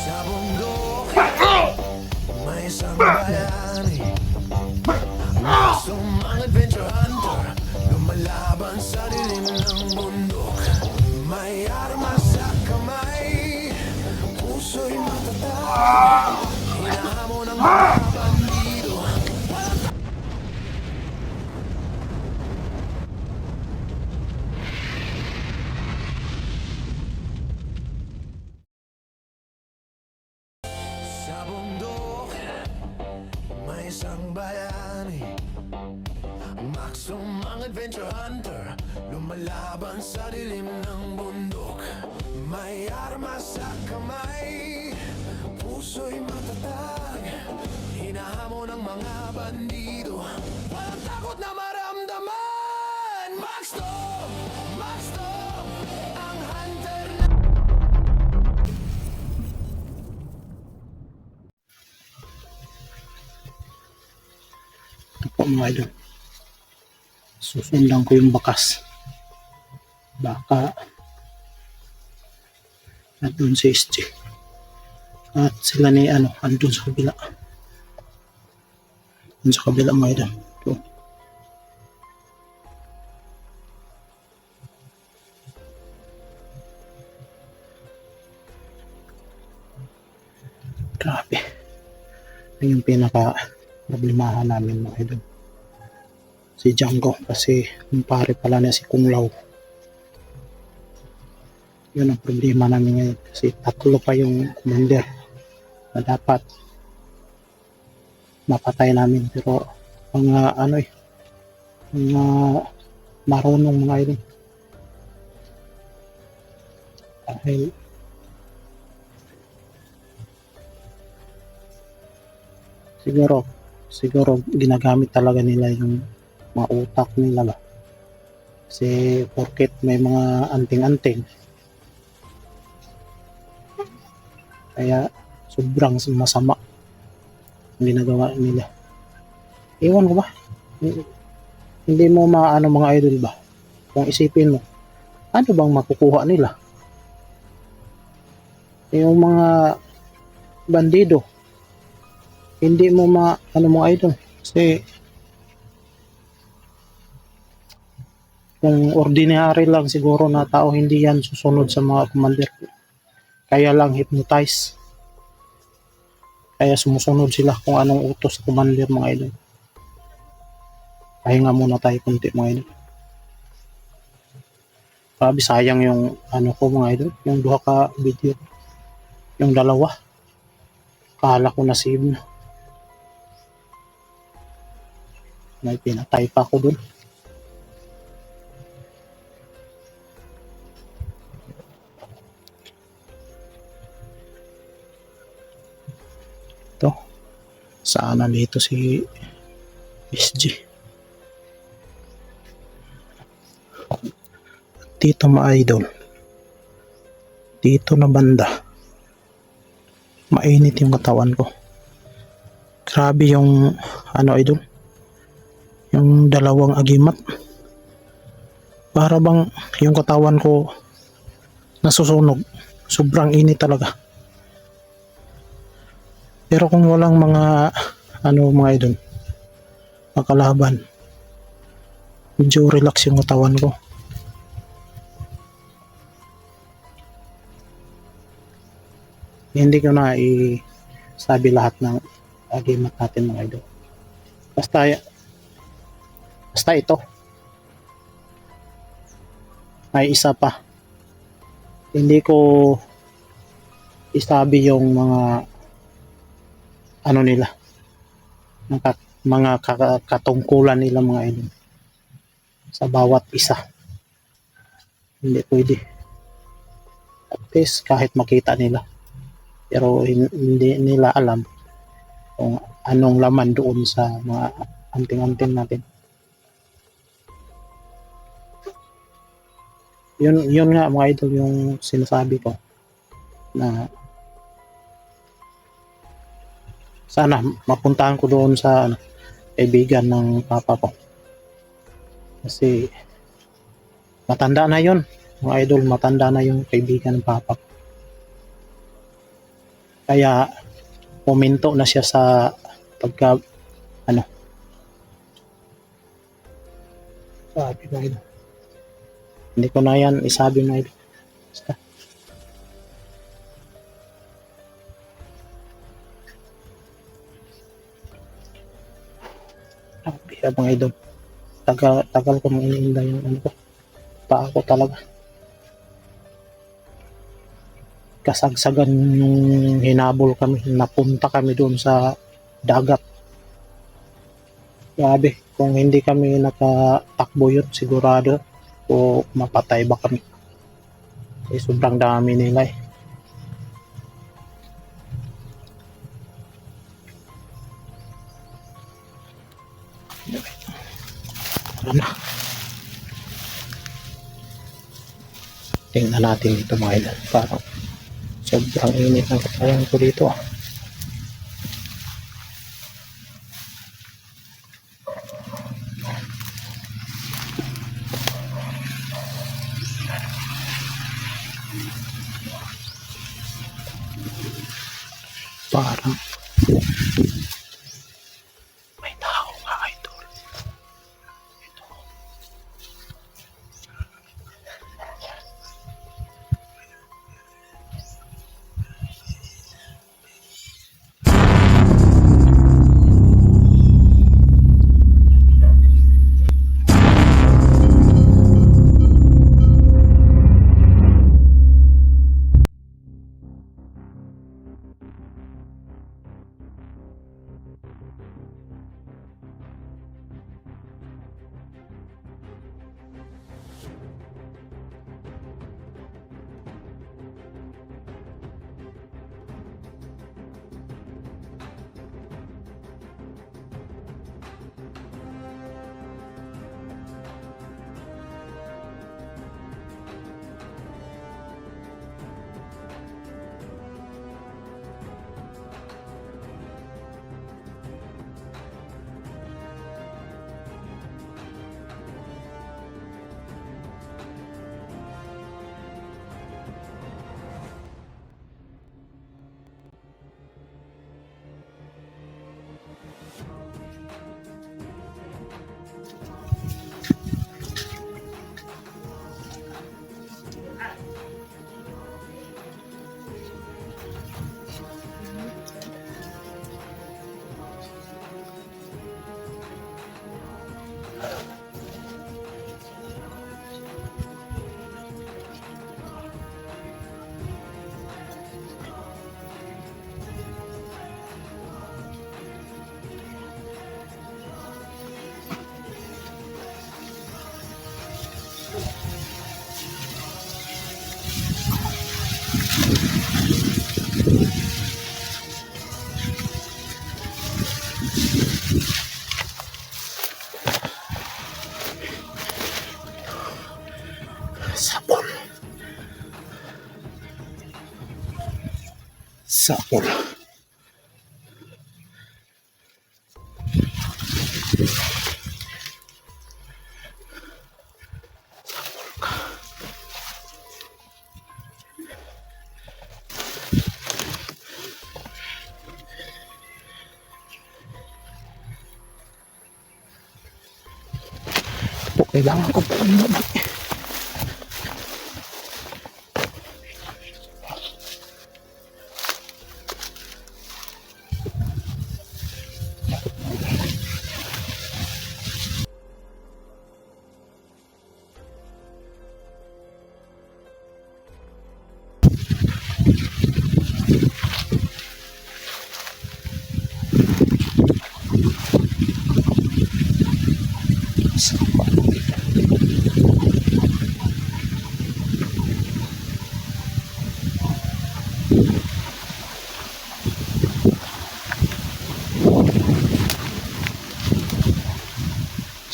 Sa bundok, may isang bayani, asong mga adventure hunter, lumalaban sa dilim ng bundok. May armas sa kamay, puso'y matatag, hinahamon ng mga bandido. Sa bundok, may isang bayani, maksong mga adventure hunter, lumalaban sa dilim ng bundok. May armas sa kamay, puso'y matatag, hinahamon ng mga bandido. Walang takot na maramdaman. Maxstone, Maxstone, ang hunter na... Ito po mga idol. Susundan ko yung bakas. Baka nandun si SG. At sila ni andun sa kabila. Andun sa kabila mga idol. Ito. Grabe. Yan yung pinaka problemahan namin mga idol. Si Django kasi kumpare pala niya si Kung Lao. Yun ang problema namin ngayon kasi tatlo pa yung commander na dapat mapatay namin, pero mga mga marunong mga idol dahil siguro ginagamit talaga nila yung mga utak nila ba, kasi porket may mga anting-anting kaya sobrang masama ang ginagawa nila. Iwan ko ba, hindi mo maano mga idol ba, kung isipin mo ano bang makukuha nila yung mga bandido. Hindi mo mga idol, kasi kung ordinary lang siguro na tao, hindi yan susunod sa mga commander, kaya lang hypnotize, kaya sumusunod sila kung anong utos sa commander mga idol. Pahinga muna tayo kunti mga idol. Grabe, sayang yung ko mga idol, yung duha ka video, yung dalawa kala ko na save na, may pinatay pa ako dun. Ito, sana dito si SG. Dito mga idol, dito na banda mainit yung katawan ko. Grabe yung idol, yung dalawang agimat, para bang yung katawan ko nasusunog. Sobrang init talaga. Pero kung walang mga mga idol makalaban, medyo relax yung katawan ko. Hindi ko na isabi lahat ng agimat natin mga idol. Basta ito. May isa pa. Hindi ko isabi yung mga nila, mga katungkulan nila mga idol sa bawat isa. Hindi pwede. At least kahit makita nila, pero hindi nila alam kung anong laman doon sa mga anting-anting natin. Yun nga mga idol yung sinasabi ko, na sana mapuntahan ko doon sa kaibigan ng papa ko, kasi matanda na yun mga idol, matanda na yung kaibigan ng papa ko. Kaya puminto na siya sa pagka ano, sabi mga idol. Hindi ko na yan isabi mga idol. Basta. Sabi mga idol. Tagal ko mga iniinda yung ano ko. Pa ako talaga. Kasagsagan yung hinabol kami. Napunta kami doon sa dagat. Grabe. Kung hindi kami nakatakbo yun, sigurado o mapatay ba kami. Kasi sobrang dami nila eh. Tara na. Tingnan natin dito mga idol. Parang sobrang init ng katawan ko dito ah. Parang may tao nga idol. Ito. Sapol. Sapol. Po, kailangan ko po ng lamig.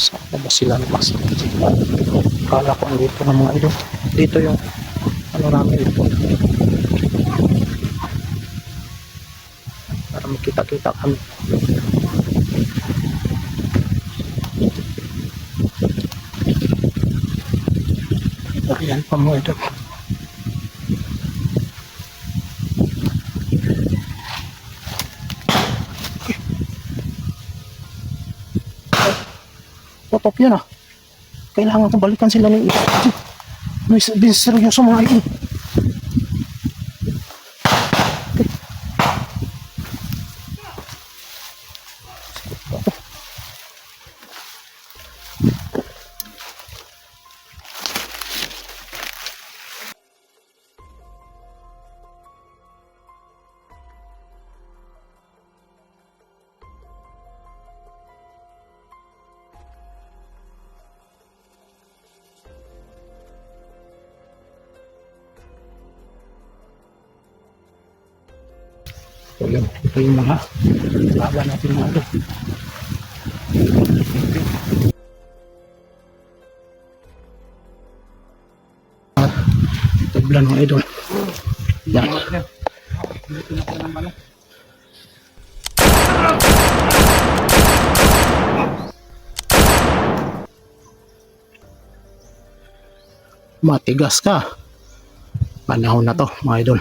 Saan ba sila lumasa? Kala ko dito ng mga idol. Dito yung ano namin ito. Para makita-kita kami. Ayan pa mga idol. Totoo yan ah. Kailangan ko balikan sila ng isa. May seryoso mga idol. So yun, ito yung mga laban natin mga idol. Tablan mga idol. Yan. Matigas ka. Panahon na to mga idol.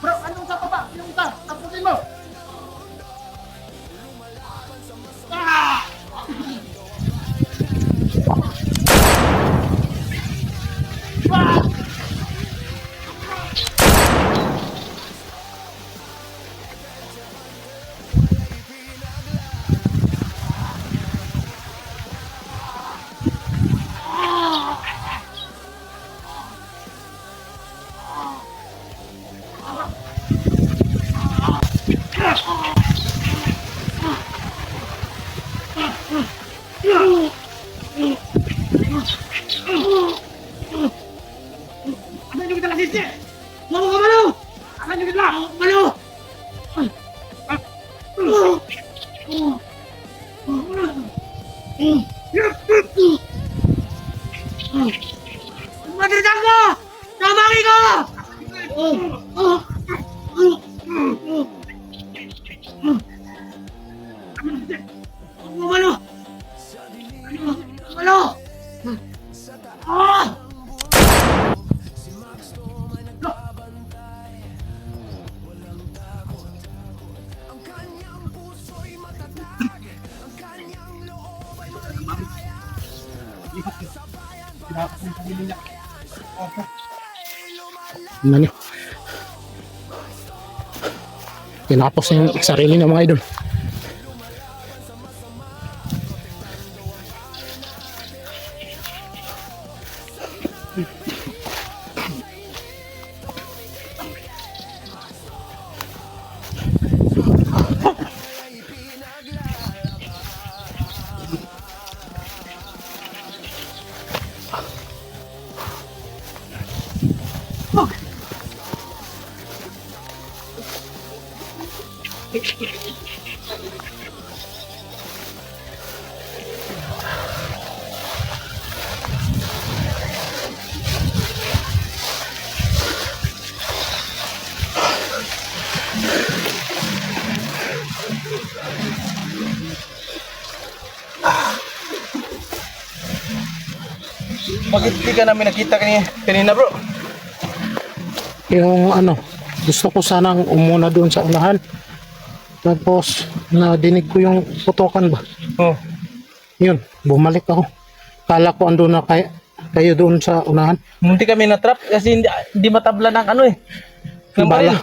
Bro, anong sa baba? Yung ta, tapusin mo! Ah! Ah! Ano yung kita lasisi? Mau ka malo? Ano yung kita? Malo! Madritan ko! Tamaki ko! Malo! Malo! Ah! Ano nyo? Tinapos na yung sarili ng mga idol. Bakit di ka namin nakita kanina bro? Yung ano, gusto ko sanang umuna doon sa unahan. Tapos, nadinig ko yung putokan ba? Oh. Yun, bumalik ako. Kala ko andun na kayo doon sa unahan. Munti kami na-trap kasi hindi matabla ng ano eh. Ng Bala. baril.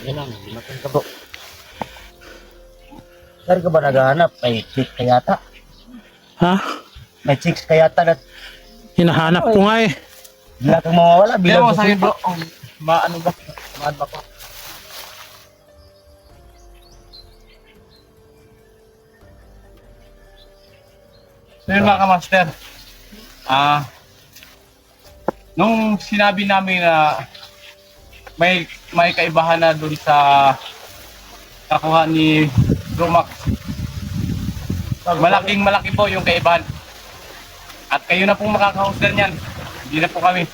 Yan lang, lumating ka bro. Saan ka ba naghahanap? May chicks ka yata. Ha? May chicks ka yata na Hinahanap ko nga eh. bigla kang mawawala. Hindi Bilang mo sa akin bro. Maano ba? Maan ba ko? So yun mga kamaster. Nung sinabi namin na may kaibahan na dun sa nakuha ni Romax. Malaki po yung kaibahan. At kayo na pong makakahusgan yan. Hindi na po kami.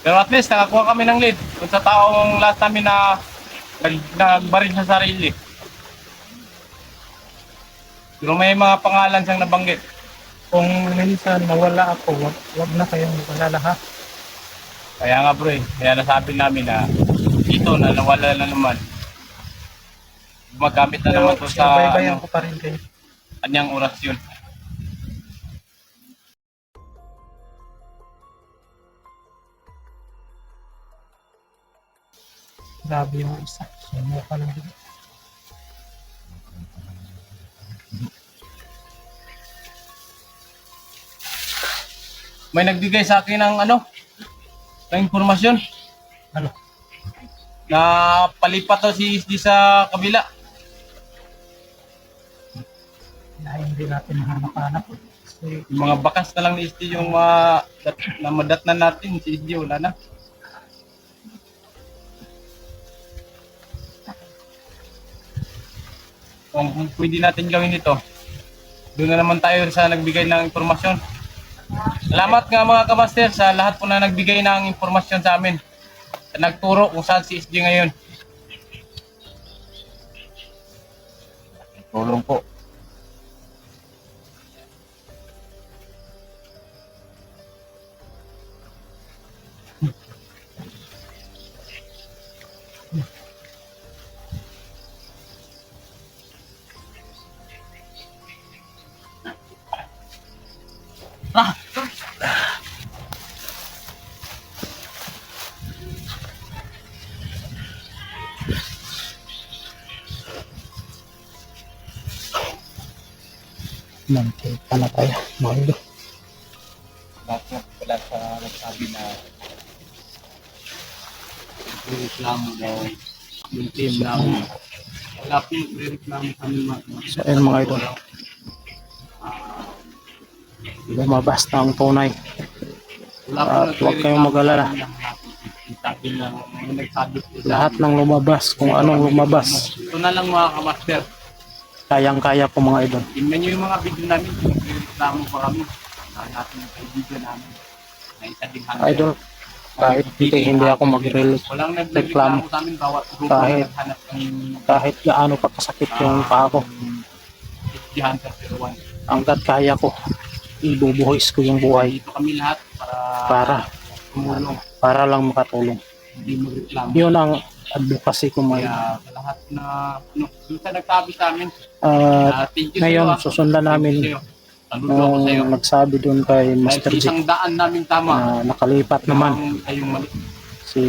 Pero at least nakakuha kami ng lead kung sa taong last namin na nagbaril sa sarili. Pero may mga pangalan siyang nabanggit. Kung minsan nawala ako, wag na kayong nawala lahat. Kaya nga bro eh, kaya nasabi namin na dito na nawala na naman. Gumagamit na naman to sa Baybayan ko pa rin kayo. kanyang orasyon. Grabe yung isa. Sumuka lang din. May nagbigay sa akin ng ng impormasyon. Ano? Na palipat to si SD sa kabila. Na hindi natin hanap-hanap. Kasi Yung mga bakas na lang ni SD yung na madatnan natin. Si SD wala na. Kung pwede natin gawin ito, doon na naman tayo sa nagbigay ng impormasyon. Salamat nga mga kamaster sa lahat po na nagbigay ng impormasyon sa amin. Nagturo kung saan si SG ngayon. Tulong po. mantay pa na tayo. Mga idol. Bakit wala sa nagsabi na reklamo daw yung team namin. Wala po reklamo kami So, ayun mga idol. Lumabas na ang tunay. At huwag kayong mag-alala. Sabi na may nagsabi po Lahat ng lumabas, kung anong lumabas, ito na lang mga kamaster. kayang-kaya ko mga idol. Tingnan nyo yung mga video namin. Nagreklamo pa kami. Natin yung kaibigan namin. Na isa din hunter. Idol, kahit hindi ako mag-release, Walang reklamo. nagreklamo sa amin. Bawat grupo Kahit- naghanap ng kahit gaano pa kasakit yung paa ko, SG Hunter 01. hanggat kaya ko, ibubuhis ko yung buhay Dito kami lahat para tumulong. para lang makatulong. Hindi magreklamo. Yun ang advocacy ko mga idol. Kaya sa lahat na yung sa nagsabi sa amin, thank you Ngayon, sa'yo, susundan namin Thank you sa'yo. Saludo ako nung sa'yo. nagsabi doon kay Dahil Master sa G isang daan namin tama. na nakalipat naman Ayong mali. si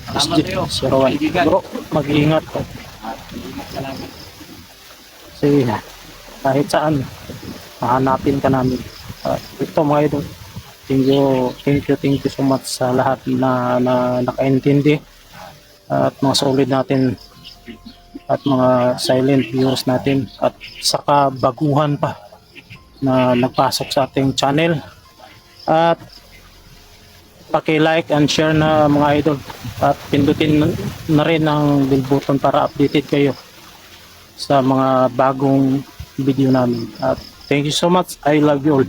Salamat SG sa'yo. 01. Kaibigan. Bro, mag-iingat ko. At ingat ka namin. Kasi kahit saan, hahanapin ka namin. Ito mga idol, thank you so much sa lahat na nakaintindi at mga solid natin at mga silent viewers natin at saka baguhan pa na nagpasok sa ating channel at paki-like and share na mga idol at pindutin na rin ang bell button para updated kayo sa mga bagong video namin at thank you so much. I love you all.